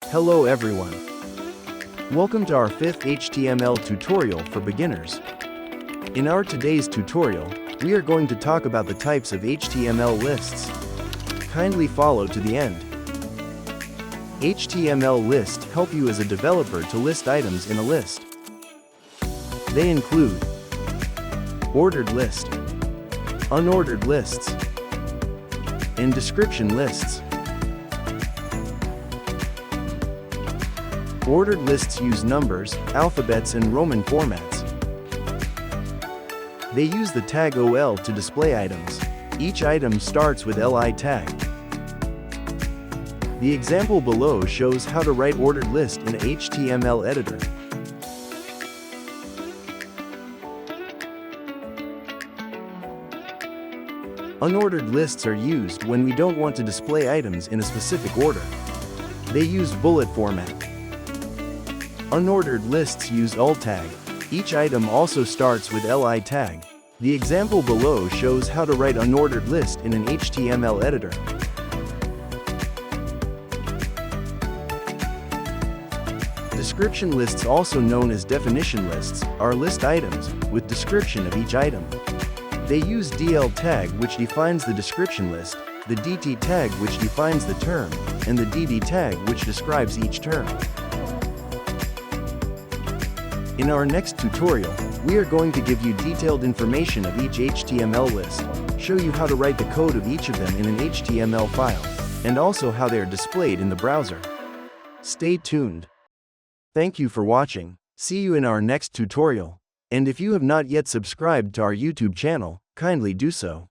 Hello everyone. Welcome to our 5th HTML tutorial for beginners. In our today's tutorial, we are going to talk about the types of HTML lists. Kindly follow to the end. HTML lists help you as a developer to list items in a list. They include ordered list, unordered lists, and description lists. Ordered lists use numbers, alphabets, and Roman formats. They use the tag OL to display items. Each item starts with LI tag. The example below shows how to write ordered list in a HTML editor. Unordered lists are used when we don't want to display items in a specific order. They use bullet format. Unordered lists use ul tag. Each item also starts with li tag. The example below shows how to write unordered list in an HTML editor. Description lists, also known as definition lists, are list items with description of each item. They use DL tag, which defines the description list, the DT tag, which defines the term, and the DD tag, which describes each term. In our next tutorial, we are going to give you detailed information of each HTML list, show you how to write the code of each of them in an HTML file, and also how they are displayed in the browser. Stay tuned. Thank you for watching. See you in our next tutorial. And if you have not yet subscribed to our YouTube channel, kindly do so.